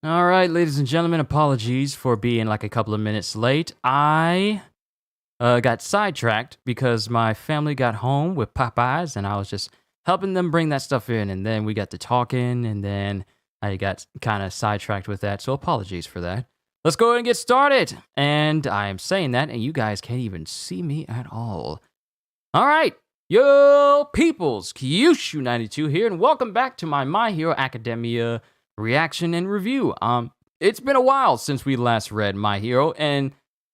All right, ladies and gentlemen, apologies for being like a couple of minutes late. I got sidetracked because my family got home with Popeyes and I was just helping them bring that stuff in. And then we got to talking and then I got kind of sidetracked with that. So apologies for that. Let's go ahead and get started. And I am saying that, and you guys can't even see me at all. All right. Yo, peoples, Kyushu92 here, and welcome back to My Hero Academia reaction and review. It's been a while since we last read My Hero, and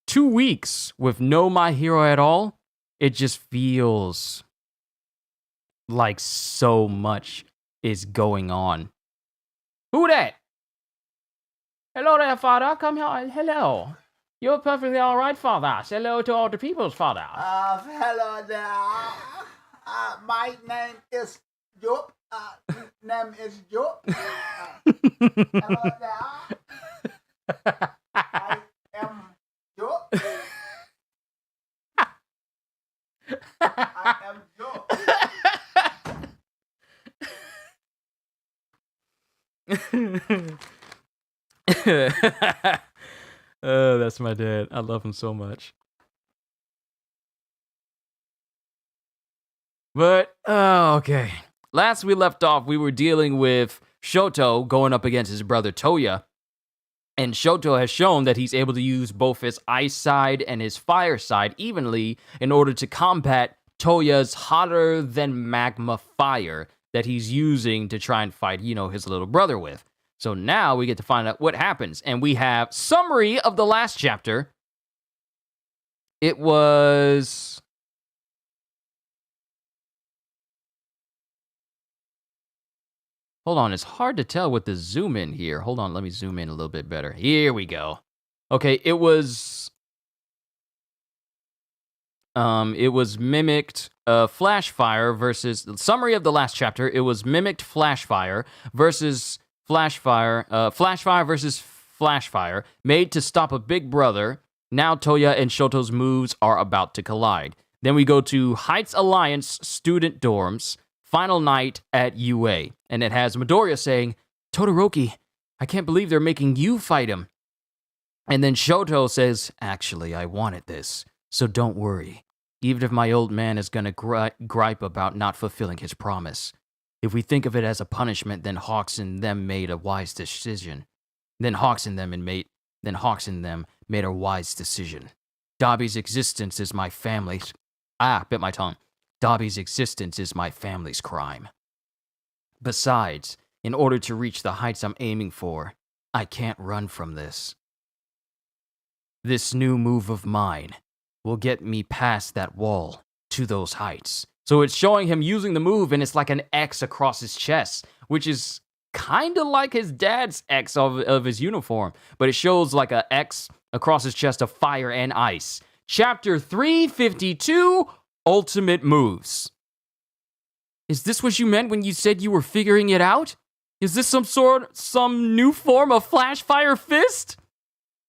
2 weeks with no My Hero at all, it just feels like so much is going on. Who that? Hello there, father. Come here. Hello. You're perfectly all right, father. Say hello to all the people's father. Hello there. My name is Job. Name is Job. Hello there. I am Job. I am Job. Oh, that's my dad. I love him so much. But, okay. Last we left off, we were dealing with Shoto going up against his brother Toya. And Shoto has shown that he's able to use both his ice side and his fire side evenly in order to combat Toya's hotter than magma fire that he's using to try and fight, his little brother with. So now we get to find out what happens. And we have summary of the last chapter. It was... Hold on, it's hard to tell with the zoom in here. Hold on, let me zoom in a little bit better. Here we go. Okay, it was mimicked flash fire versus summary of the last chapter. It was mimicked flash fire versus flash fire versus flash fire made to stop a big brother. Now Toya and Shoto's moves are about to collide. Then we go to Heights Alliance student dorms. Final night at UA. And it has Midoriya saying, Todoroki, I can't believe they're making you fight him. And then Shoto says, actually, I wanted this, so don't worry. Even if my old man is gonna gripe about not fulfilling his promise. If we think of it as a punishment, then Hawks and them made a wise decision. Then Hawks and them made a wise decision. Dabi's existence is my family's... bit my tongue. Dabi's existence is my family's crime. Besides, in order to reach the heights I'm aiming for, I can't run from this. This new move of mine will get me past that wall to those heights. So it's showing him using the move, and it's like an X across his chest, which is kind of like his dad's X of his uniform, but it shows like an X across his chest of fire and ice. Chapter 352, Ultimate moves. Is this what you meant when you said you were figuring it out? Is this some new form of Flash Fire Fist?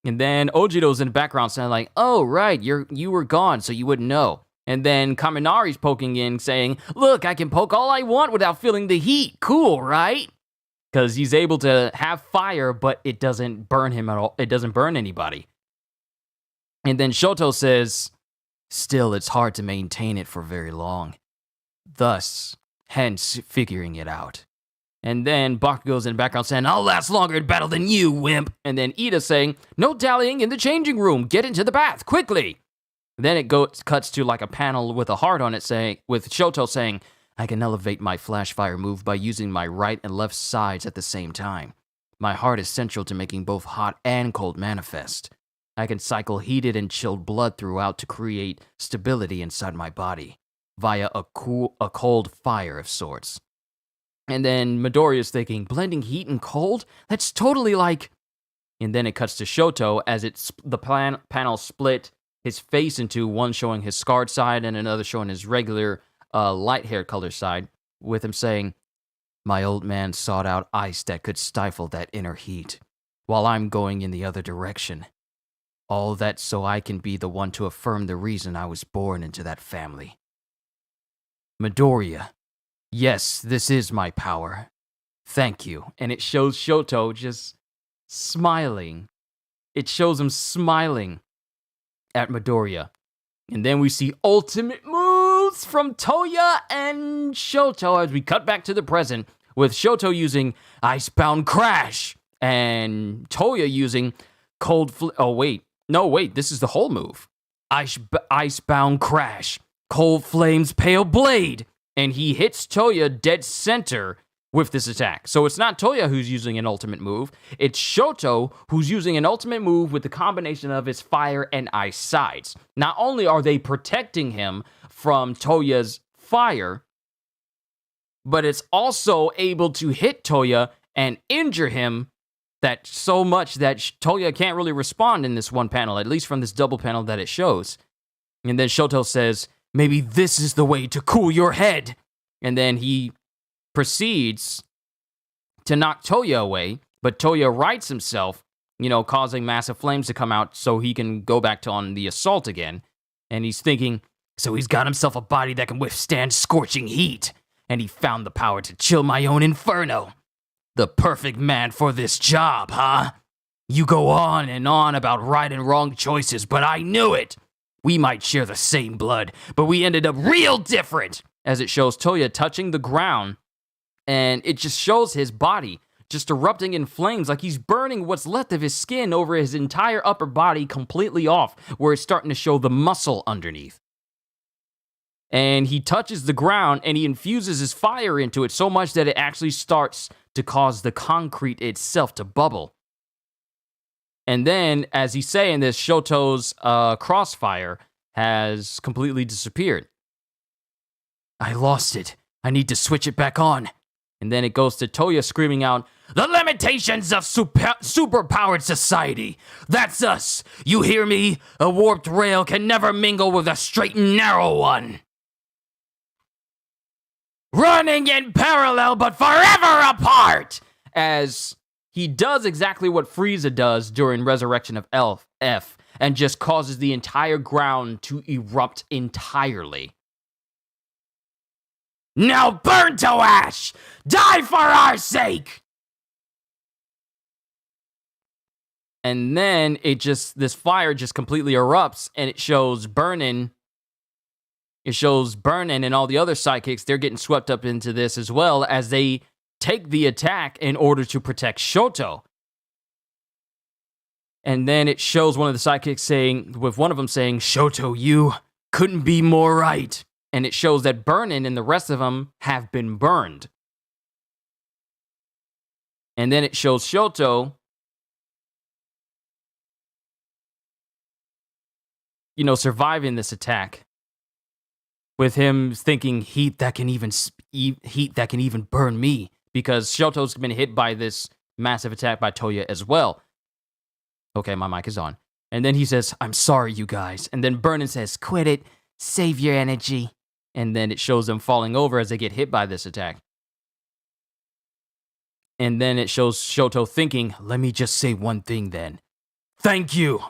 And then Ojido's in the background saying like, oh, right, you were gone, so you wouldn't know. And then Kaminari's poking in saying, look, I can poke all I want without feeling the heat. Cool, right? Because he's able to have fire, but it doesn't burn him at all. It doesn't burn anybody. And then Shoto says... Still, it's hard to maintain it for very long. Thus, hence figuring it out. And then Bakugo's in the background saying, I'll last longer in battle than you, wimp. And then Ida saying, no dallying in the changing room. Get into the bath, quickly. Then it cuts to like a panel with a heart on it with Shoto saying, I can elevate my flash fire move by using my right and left sides at the same time. My heart is central to making both hot and cold manifest. I can cycle heated and chilled blood throughout to create stability inside my body via a cold fire of sorts. And then Midoriya's thinking, blending heat and cold? That's totally like... And then it cuts to Shoto as the panel split his face into one showing his scarred side and another showing his regular light-haired color side, with him saying, my old man sought out ice that could stifle that inner heat, while I'm going in the other direction. All that so I can be the one to affirm the reason I was born into that family. Midoriya, yes, this is my power. Thank you. And it shows Shoto just smiling. It shows him smiling at Midoriya. And then we see ultimate moves from Toya and Shoto as we cut back to the present with Shoto using Icebound Crash and Toya using this is the whole move. Icebound Crash, Cold Flames Pale Blade, and he hits Toya dead center with this attack. So it's not Toya who's using an ultimate move, it's Shoto who's using an ultimate move with the combination of his fire and ice sides. Not only are they protecting him from Toya's fire, but it's also able to hit Toya and injure him that so much that Toya can't really respond in this one panel, at least from this double panel that it shows. And then Shoto says, maybe this is the way to cool your head. And then he proceeds to knock Toya away, but Toya rights himself, causing massive flames to come out so he can go back on the assault again. And he's thinking, so he's got himself a body that can withstand scorching heat, and he found the power to chill my own inferno. The perfect man for this job, huh? You go on and on about right and wrong choices, but I knew it. We might share the same blood, but we ended up real different. As it shows Toya touching the ground, and it just shows his body just erupting in flames like he's burning what's left of his skin over his entire upper body completely off, where it's starting to show the muscle underneath. And he touches the ground and he infuses his fire into it so much that it actually starts to cause the concrete itself to bubble. And then, as he's saying this, Shoto's crossfire has completely disappeared. I lost it. I need to switch it back on. And then it goes to Toya screaming out, the limitations of superpowered society. That's us. You hear me? A warped rail can never mingle with a straight and narrow one. Running in parallel but forever apart. As he does exactly what Frieza does during Resurrection of F and just causes the entire ground to erupt entirely. Now burn to ash! Die for our sake! And then this fire just completely erupts and it shows Burnin. It shows Burnin and all the other sidekicks, they're getting swept up into this as well as they take the attack in order to protect Shoto. And then it shows one of the sidekicks one of them saying, Shoto, you couldn't be more right. And it shows that Burnin and the rest of them have been burned. And then it shows Shoto, surviving this attack. With him thinking heat that can even burn me. Because Shoto's been hit by this massive attack by Toya as well. Okay, my mic is on. And then he says, I'm sorry, you guys. And then Burnin says, quit it. Save your energy. And then it shows them falling over as they get hit by this attack. And then it shows Shoto thinking, let me just say one thing then. Thank you.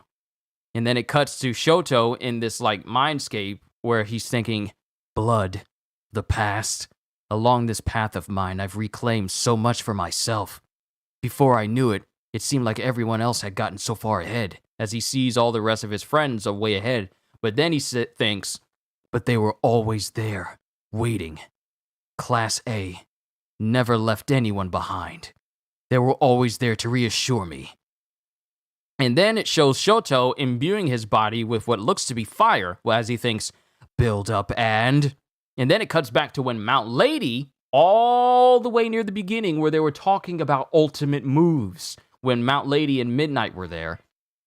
And then it cuts to Shoto in this mindscape where he's thinking, blood, the past. Along this path of mine, I've reclaimed so much for myself. Before I knew it, it seemed like everyone else had gotten so far ahead, as he sees all the rest of his friends are way ahead. But then he thinks, but they were always there, waiting. Class A never left anyone behind. They were always there to reassure me. And then it shows Shoto imbuing his body with what looks to be fire, as he thinks, build up and then it cuts back to when Mount Lady, all the way near the beginning where they were talking about ultimate moves, when Mount Lady and Midnight were there.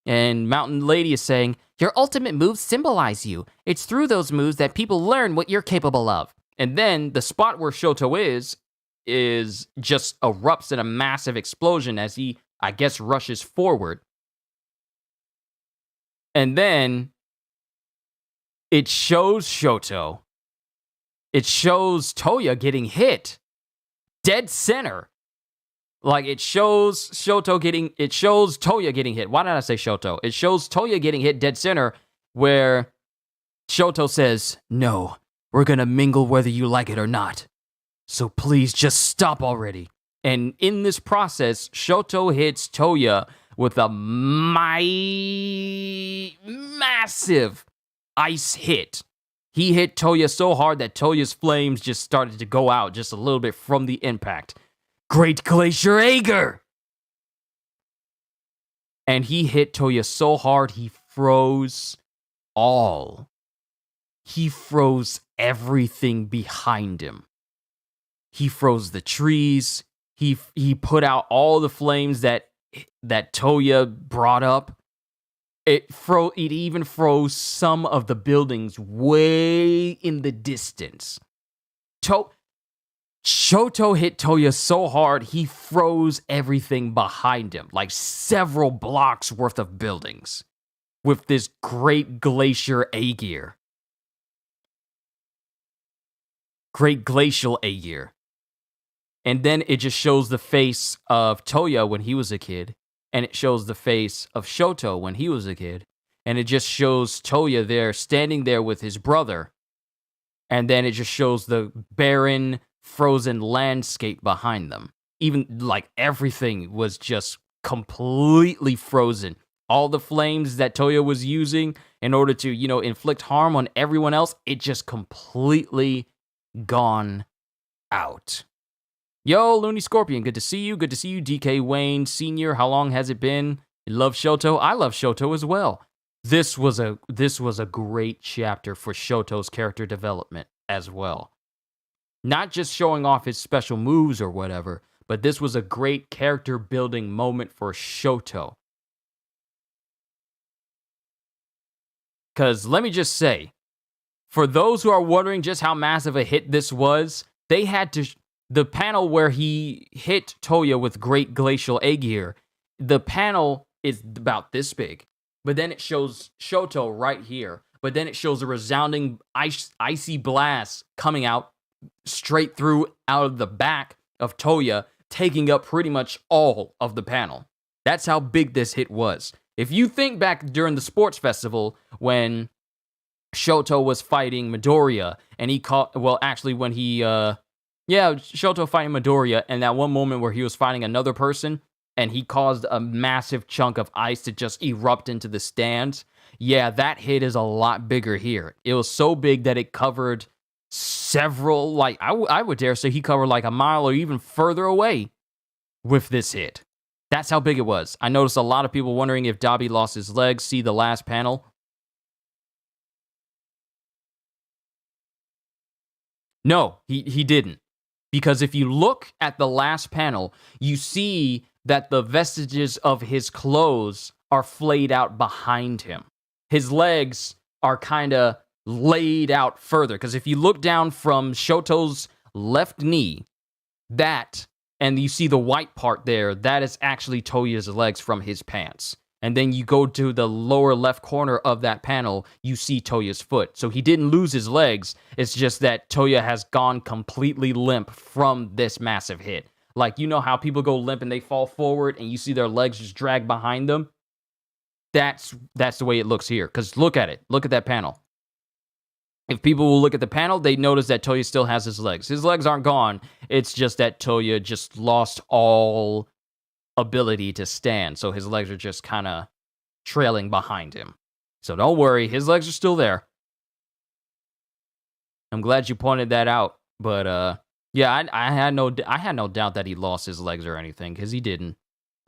And Mountain Lady is saying, your ultimate moves symbolize you. It's through those moves that people learn what you're capable of. And then the spot where Shoto is just erupts in a massive explosion as he, I guess, rushes forward. And then it shows Shoto. It shows Toya getting hit. Dead center. It shows Toya getting hit. Why did I say Shoto? It shows Toya getting hit dead center where Shoto says, no, we're gonna mingle whether you like it or not. So please just stop already. And in this process, Shoto hits Toya with a massive ice hit. He hit Toya so hard that Toya's flames just started to go out just a little bit from the impact. Great Glacier Aegir! And he hit Toya so hard, he froze all. He froze everything behind him. He froze the trees. He put out all the flames that Toya brought up. It even froze some of the buildings way in the distance. Shoto hit Toya so hard, he froze everything behind him, like several blocks worth of buildings, with this Great Glacier Aegir. Great Glacial Aegir. And then it just shows the face of Toya when he was a kid, and it shows the face of Shoto when he was a kid, and it just shows Toya there, standing there with his brother, and then it just shows the barren, frozen landscape behind them. Even, like, everything was just completely frozen. All the flames that Toya was using in order to, inflict harm on everyone else, it just completely gone out. Yo, Looney Scorpion, good to see you. Good to see you, DK Wayne Sr. How long has it been? You love Shoto? I love Shoto as well. This was a great chapter for Shoto's character development as well. Not just showing off his special moves or whatever, but this was a great character building moment for Shoto. Because let me just say, for those who are wondering just how massive a hit this was, they had to... The panel where he hit Toya with Great Glacial Aegir, the panel is about this big. But then it shows Shoto right here. But then it shows a resounding icy blast coming out straight through out of the back of Toya, taking up pretty much all of the panel. That's how big this hit was. If you think back during the sports festival when Shoto was fighting Midoriya, and he caught... Well, actually, when he... Shoto fighting Midoriya, and that one moment where he was fighting another person, and he caused a massive chunk of ice to just erupt into the stands. Yeah, that hit is a lot bigger here. It was so big that it covered several, like, I would dare say he covered like a mile or even further away with this hit. That's how big it was. I noticed a lot of people wondering if Dabi lost his legs. See the last panel. No, he didn't. Because if you look at the last panel, you see that the vestiges of his clothes are flayed out behind him. His legs are kind of laid out further. Because if you look down from Shoto's left knee, and you see the white part there, that is actually Toya's legs from his pants. And then you go to the lower left corner of that panel, you see Toya's foot. So he didn't lose his legs. It's just that Toya has gone completely limp from this massive hit. Like, you know how people go limp and they fall forward and you see their legs just drag behind them? That's the way it looks here. Because look at it. Look at that panel. If people will look at the panel, they notice that Toya still has his legs. His legs aren't gone. It's just that Toya just lost all ability to stand, so his legs are just kind of trailing behind him. So don't worry, his legs are still there. I'm glad you pointed that out, but I had no doubt that he lost his legs or anything, because he didn't.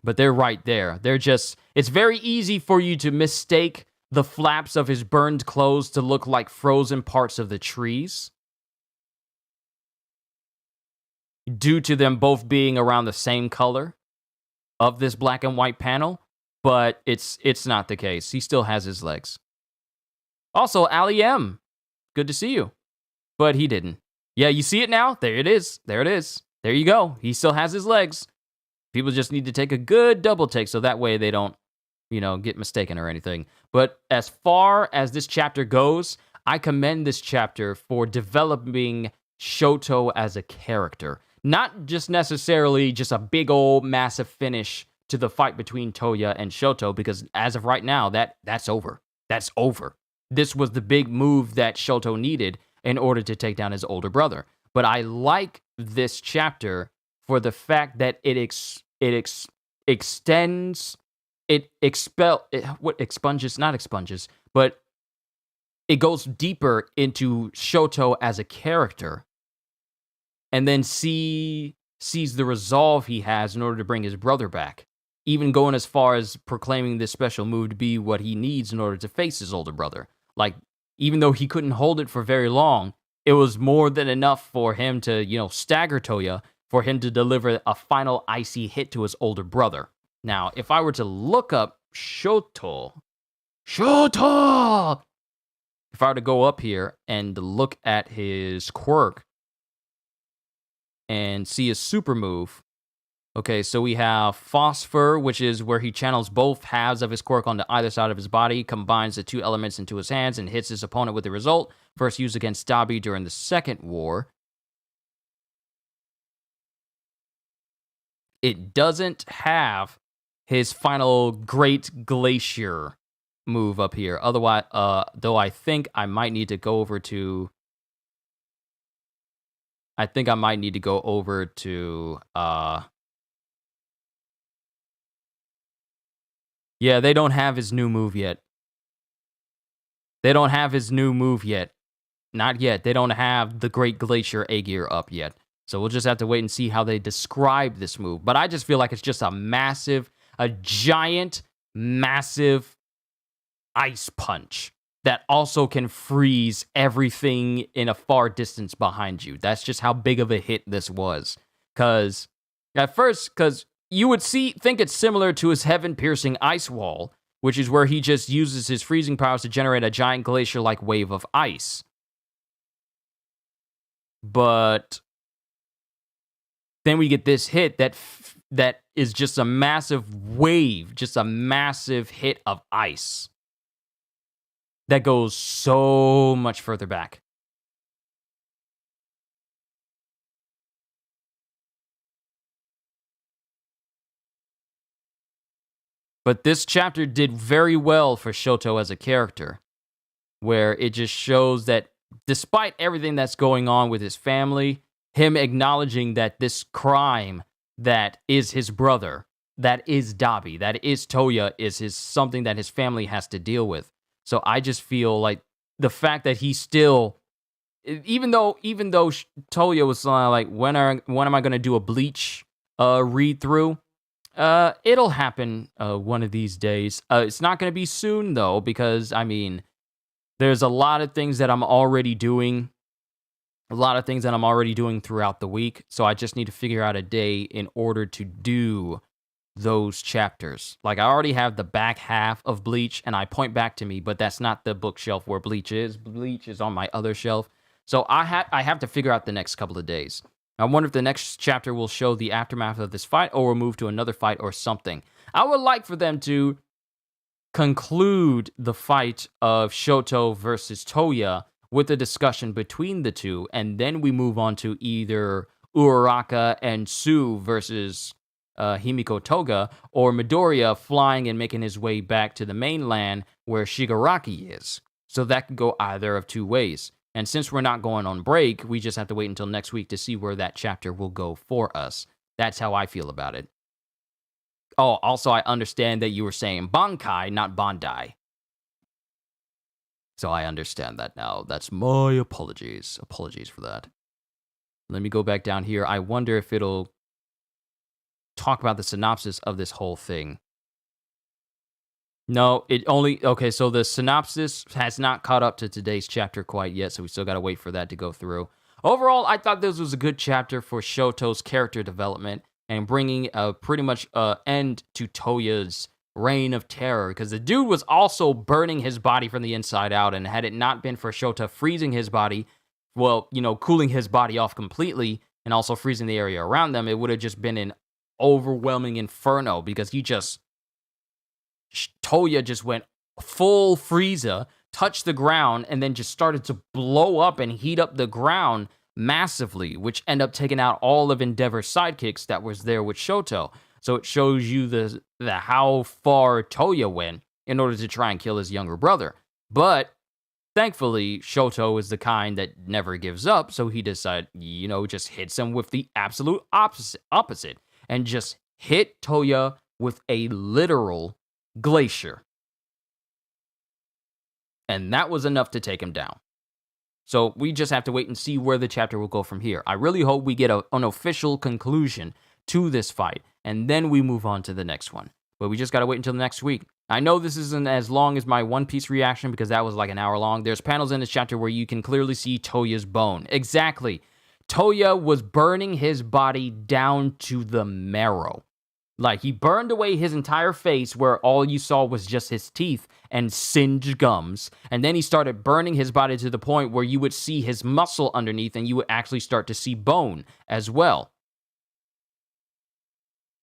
But they're right there. It's very easy for you to mistake the flaps of his burned clothes to look like frozen parts of the trees, due to them both being around the same color of this black and white panel, but it's not the case. He still has his legs. Also, Ali M, good to see you. But he didn't. Yeah, you see it now? There it is. There it is. There you go. He still has his legs. People just need to take a good double take so that way they don't, get mistaken or anything. But as far as this chapter goes, I commend this chapter for developing Shoto as a character. Not just necessarily just a big old massive finish to the fight between Toya and Shoto, because as of right now, that's over. That's over. This was the big move that Shoto needed in order to take down his older brother. But I like this chapter for the fact that extends, not expunges, but it goes deeper into Shoto as a character, and then sees the resolve he has in order to bring his brother back, even going as far as proclaiming this special move to be what he needs in order to face his older brother. Like, even though he couldn't hold it for very long, it was more than enough for him to, stagger Toya, for him to deliver a final icy hit to his older brother. Now, if I were to look up Shoto, if I were to go up here and look at his quirk and see his super move, okay, so we have Phosphor, which is where he channels both halves of his quirk onto either side of his body, combines the two elements into his hands, and hits his opponent with the result. First used against Dabi during the Second War. It doesn't have his final Great Glacier move up here. Otherwise, though I think I might need to go over to... Yeah, they don't have his new move yet. Not yet. They don't have the Great Glacier Aegir up yet. So we'll just have to wait and see how they describe this move. But I just feel like it's just a giant, massive ice punch that also can freeze everything in a far distance behind you. That's just how big of a hit this was. Because you would think it's similar to his heaven-piercing ice wall, which is where he just uses his freezing powers to generate a giant glacier-like wave of ice. But then we get this hit that is just a massive wave, just a massive hit of ice that goes so much further back. But this chapter did very well for Shoto as a character, where it just shows that despite everything that's going on with his family, him acknowledging that this crime that is his brother, that is Dabi, that is Toya, is something that his family has to deal with. So I just feel like the fact that he still, even though Toya was like, when am I going to do a Bleach read through? It'll happen one of these days. It's not going to be soon, though, because, there's a lot of things that I'm already doing. A lot of things that I'm already doing throughout the week. So I just need to figure out a day in order to do those chapters. Like, I already have the back half of Bleach, and I point back to me, but that's not the bookshelf where Bleach is. Bleach is on my other shelf. So I have to figure out the next couple of days. I wonder if the next chapter will show the aftermath of this fight, or we'll move to another fight or something. I would like for them to conclude the fight of Shoto versus Toya with a discussion between the two, and then we move on to either Uraraka and Tsu versus Himiko Toga, or Midoriya flying and making his way back to the mainland where Shigaraki is. So that could go either of two ways. And since we're not going on break, we just have to wait until next week to see where that chapter will go for us. That's how I feel about it. Oh, also, I understand that you were saying Bankai, not Bandai. So I understand that now. That's my apologies. Apologies for that. Let me go back down here. I wonder if it'll talk about the synopsis of this whole thing. No, okay, so the synopsis has not caught up to today's chapter quite yet, so we still gotta wait for that to go through. Overall, I thought this was a good chapter for Shoto's character development and bringing pretty much end to Toya's reign of terror, because the dude was also burning his body from the inside out, and had it not been for Shota freezing his body, cooling his body off completely, and also freezing the area around them, it would have just been an overwhelming inferno, because Toya just went full Frieza, touched the ground, and then just started to blow up and heat up the ground massively, which ended up taking out all of Endeavor's sidekicks that was there with Shoto. So it shows you the how far Toya went in order to try and kill his younger brother. But Thankfully, Shoto is the kind that never gives up, so he decided, just hits him with the absolute opposite and just hit Toya with a literal glacier. And that was enough to take him down. So we just have to wait and see where the chapter will go from here. I really hope we get an official conclusion to this fight, and then we move on to the next one. But we just got to wait until next week. I know this isn't as long as my One Piece reaction because that was like an hour long. There's panels in this chapter where you can clearly see Toya's bone. Exactly. Toya was burning his body down to the marrow. Like, he burned away his entire face where all you saw was just his teeth and singed gums. And then he started burning his body to the point where you would see his muscle underneath and you would actually start to see bone as well.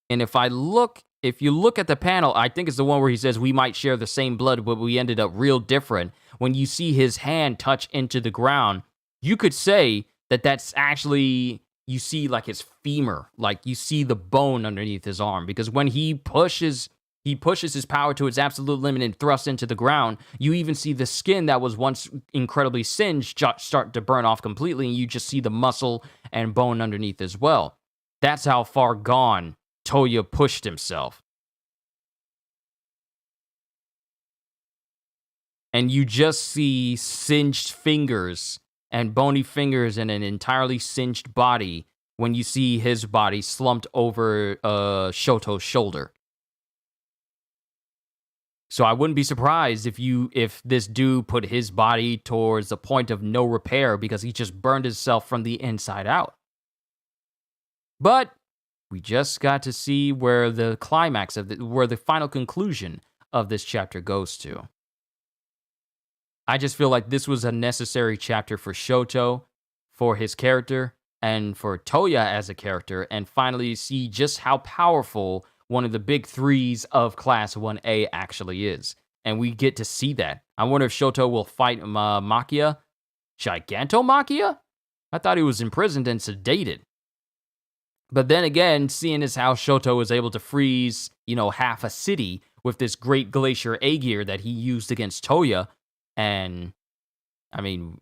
And if you look at the panel, I think it's the one where he says we might share the same blood, but we ended up real different. When you see his hand touch into the ground, you could say that that's actually, you see like his femur, like you see the bone underneath his arm, because when he pushes his power to its absolute limit and thrusts into the ground, you even see the skin that was once incredibly singed start to burn off completely, and you just see the muscle and bone underneath as well. That's how far gone Toya pushed himself. And you just see singed fingers and bony fingers and an entirely singed body when you see his body slumped over Shoto's shoulder. So I wouldn't be surprised if this dude put his body towards the point of no repair because he just burned himself from the inside out. But we just got to see where the climax where the final conclusion of this chapter goes to. I just feel like this was a necessary chapter for Shoto, for his character, and for Toya as a character, and finally see just how powerful one of the big threes of Class 1A actually is. And we get to see that. I wonder if Shoto will fight Makia. Gigantomachia? I thought he was imprisoned and sedated. But then again, seeing as how Shoto was able to freeze, half a city with this great glacier Aegir that he used against Toya, and, I mean,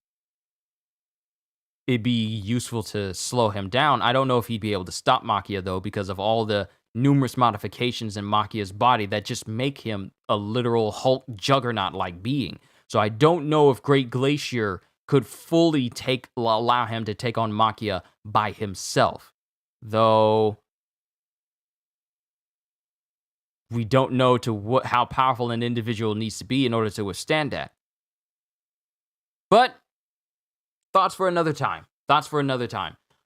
it'd be useful to slow him down. I don't know if he'd be able to stop Makia, though, because of all the numerous modifications in Makia's body that just make him a literal Hulk juggernaut-like being. So I don't know if Great Glacier could fully allow him to take on Makia by himself. Though we don't know how powerful an individual needs to be in order to withstand that. But thoughts for another time.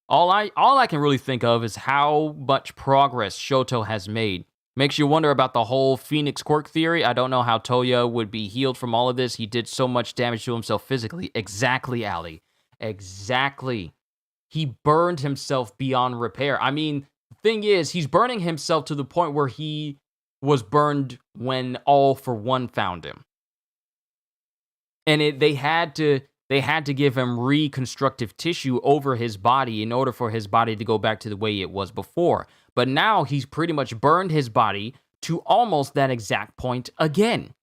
All I can really think of is how much progress Shoto has made. Makes you wonder about the whole Phoenix quirk theory. I don't know how Toya would be healed from all of this. He did so much damage to himself physically. Exactly, Ali. Exactly. He burned himself beyond repair. I mean, the thing is, he's burning himself to the point where he was burned when All for One found him. And they had to give him reconstructive tissue over his body in order for his body to go back to the way it was before. But now he's pretty much burned his body to almost that exact point again.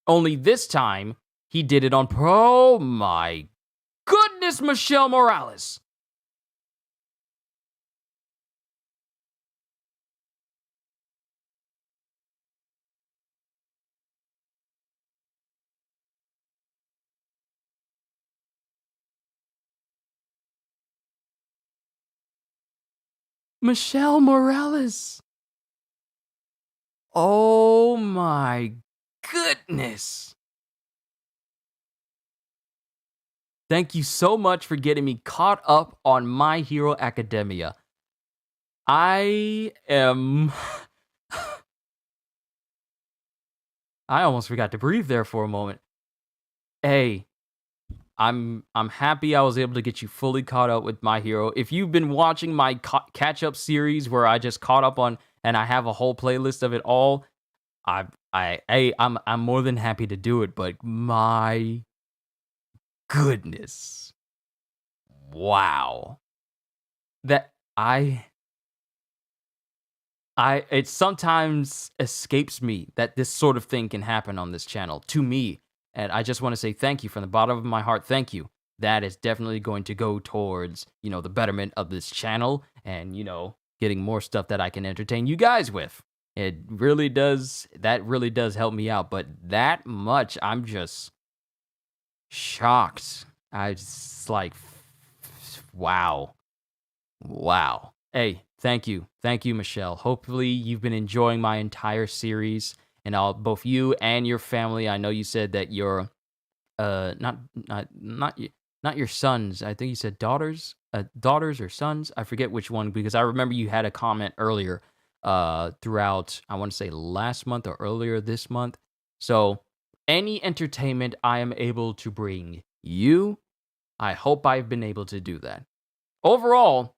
Only this time, he did it on... Oh my goodness, Michelle Morales! Michelle Morales! Oh my goodness! Thank you so much for getting me caught up on My Hero Academia. I almost forgot to breathe there for a moment. Hey, I'm happy I was able to get you fully caught up with My Hero. If you've been watching my catch-up series where I just caught up on, and I have a whole playlist of it all, I'm more than happy to do it. But my goodness, wow, it sometimes escapes me that this sort of thing can happen on this channel to me. And I just want to say thank you from the bottom of my heart. Thank you. That is definitely going to go towards, the betterment of this channel and, getting more stuff that I can entertain you guys with. That really does help me out. But that much, I'm just shocked. I just like, wow. Hey, thank you, Michelle. Hopefully you've been enjoying my entire series, and both you and your family. I know you said that your not your sons. I think you said daughters or sons. I forget which one, because I remember you had a comment earlier throughout, I want to say last month or earlier this month. So any entertainment I am able to bring you, I hope I've been able to do that. Overall,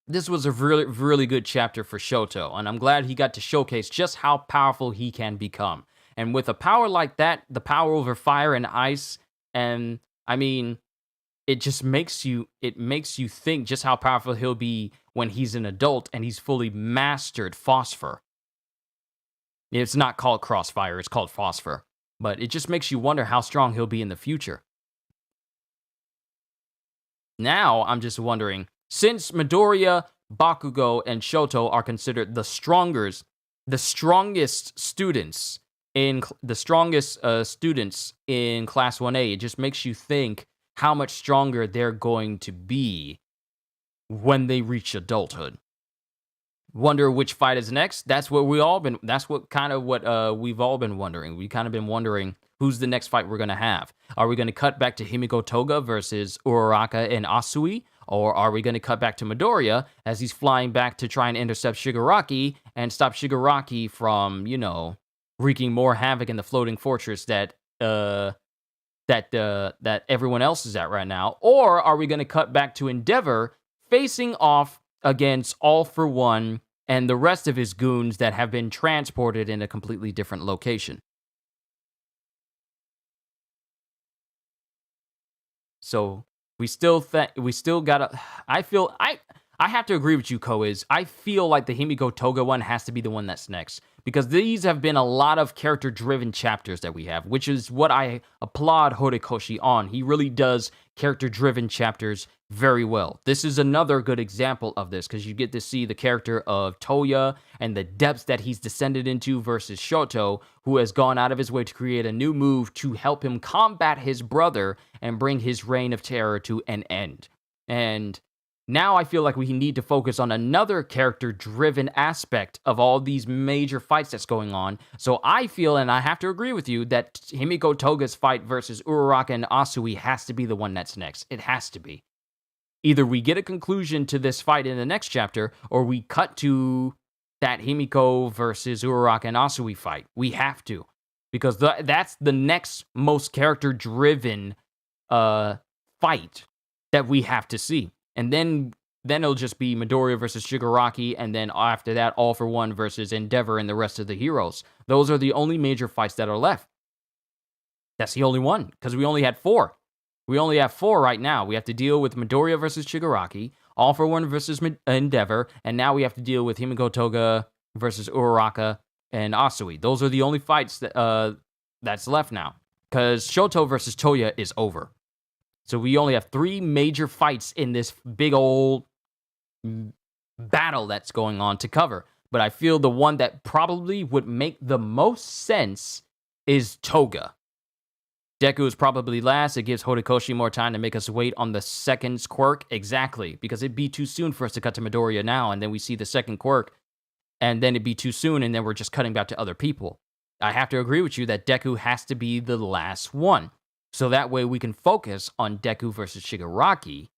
this was a really, really good chapter for Shoto, and I'm glad he got to showcase just how powerful he can become. And with a power like that, the power over fire and ice, and I mean, it just makes you think just how powerful he'll be when he's an adult and he's fully mastered Phosphor. It's not called Crossfire, it's called Phosphor. But it just makes you wonder how strong he'll be in the future. Now, I'm just wondering, since Midoriya, Bakugo, and Shoto are considered the strongest students in Class 1A, it just makes you think how much stronger they're going to be when they reach adulthood. Wonder which fight is next? That's what we've all been wondering. We've kind of been wondering who's the next fight we're going to have. Are we going to cut back to Himiko Toga versus Uraraka and Asui? Or are we going to cut back to Midoriya as he's flying back to try and intercept Shigaraki and stop Shigaraki from, wreaking more havoc in the floating fortress that everyone else is at right now? Or are we going to cut back to Endeavor facing off against All For One and the rest of his goons that have been transported in a completely different location? So we still gotta. I have to agree with you, Koiz. I feel like the Himiko Toga one has to be the one that's next, because these have been a lot of character-driven chapters that we have, which is what I applaud Horikoshi on. He really does character-driven chapters very well. This is another good example of this, because you get to see the character of Toya and the depths that he's descended into versus Shoto, who has gone out of his way to create a new move to help him combat his brother and bring his reign of terror to an end. And now I feel like we need to focus on another character-driven aspect of all these major fights that's going on. So I feel, and I have to agree with you, that Himiko Toga's fight versus Uraraka and Asui has to be the one that's next. It has to be. Either we get a conclusion to this fight in the next chapter, or we cut to that Himiko versus Uraraka and Asui fight. We have to. Because that's the next most character-driven fight that we have to see. And then it'll just be Midoriya versus Shigaraki, and then after that, All For One versus Endeavor and the rest of the heroes. Those are the only major fights that are left. That's the only one, because we only had 4. We only have 4 right now. We have to deal with Midoriya versus Shigaraki, All For One versus Endeavor, and now we have to deal with Himiko Toga versus Uraraka and Asui. Those are the only fights that's left now, because Shoto versus Toya is over. So we only have 3 major fights in this big old battle that's going on to cover. But I feel the one that probably would make the most sense is Toga. Deku is probably last. It gives Horikoshi more time to make us wait on the second quirk. Exactly, because it'd be too soon for us to cut to Midoriya now, and then we see the second quirk, and then it'd be too soon, and then we're just cutting back to other people. I have to agree with you that Deku has to be the last one. So that way we can focus on Deku versus Shigaraki,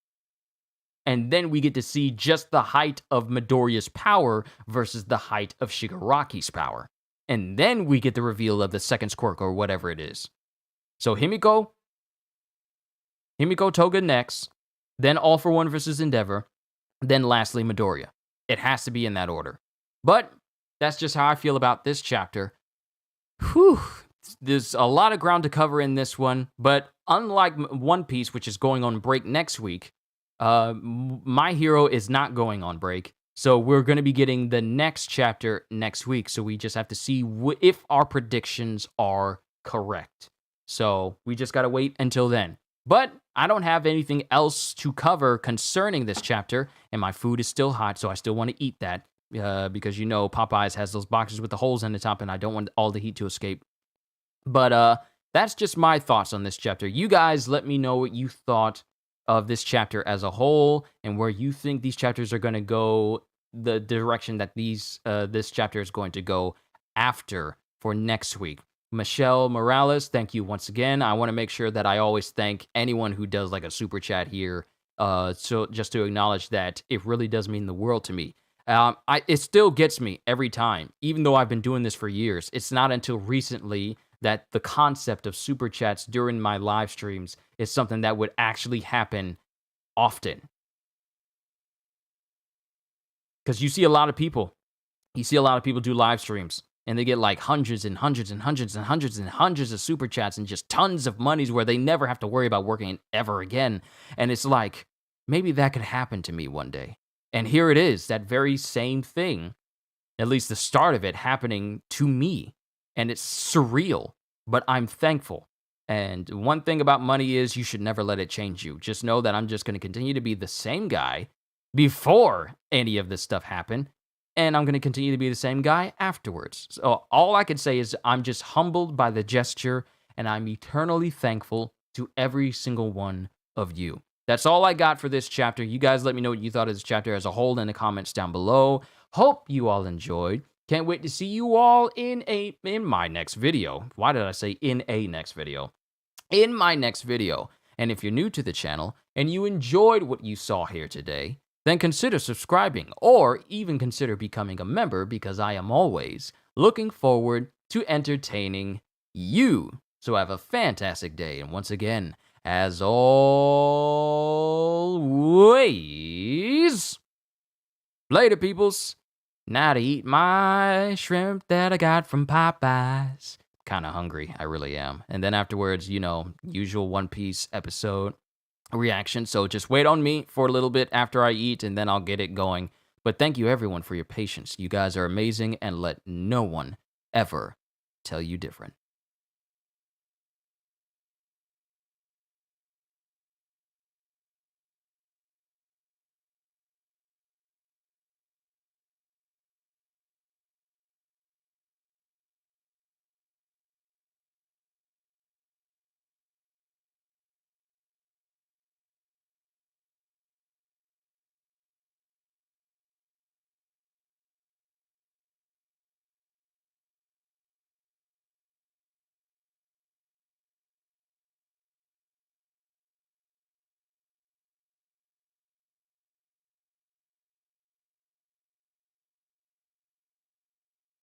and then we get to see just the height of Midoriya's power versus the height of Shigaraki's power. And then we get the reveal of the second quirk or whatever it is. So Himiko Toga next, then All For One versus Endeavor, then lastly Midoriya. It has to be in that order. But that's just how I feel about this chapter. Whew. There's a lot of ground to cover in this one, but unlike One Piece, which is going on break next week, My Hero is not going on break. So we're going to be getting the next chapter next week. So we just have to see if our predictions are correct. So we just got to wait until then. But I don't have anything else to cover concerning this chapter, and my food is still hot, so I still want to eat that because you know Popeyes has those boxes with the holes in the top, and I don't want all the heat to escape. But that's just my thoughts on this chapter. You guys let me know what you thought of this chapter as a whole and where you think these chapters are going to go, the direction that this chapter is going to go after for next week. Michelle Morales, thank you once again. I want to make sure that I always thank anyone who does like a super chat here. So just to acknowledge that it really does mean the world to me. It still gets me every time, even though I've been doing this for years. It's not until recently that the concept of super chats during my live streams is something that would actually happen often. Because you see a lot of people do live streams and they get like hundreds and hundreds and hundreds and hundreds and hundreds of super chats and just tons of monies where they never have to worry about working ever again. And it's like, maybe that could happen to me one day. And here it is, that very same thing, at least the start of it, happening to me. And it's surreal, but I'm thankful. And one thing about money is you should never let it change you. Just know that I'm just going to continue to be the same guy before any of this stuff happened. And I'm going to continue to be the same guy afterwards. So all I can say is I'm just humbled by the gesture, and I'm eternally thankful to every single one of you. That's all I got for this chapter. You guys let me know what you thought of this chapter as a whole in the comments down below. Hope you all enjoyed. Can't wait to see you all in my next video. Why did I say in a next video? In my next video. And if you're new to the channel and you enjoyed what you saw here today, then consider subscribing or even consider becoming a member because I am always looking forward to entertaining you. So have a fantastic day. And once again, as always, later, peoples. Now to eat my shrimp that I got from Popeyes. Kind of hungry, I really am. And then afterwards, you know, usual One Piece episode reaction. So just wait on me for a little bit after I eat, and then I'll get it going. But thank you, everyone, for your patience. You guys are amazing, and let no one ever tell you different.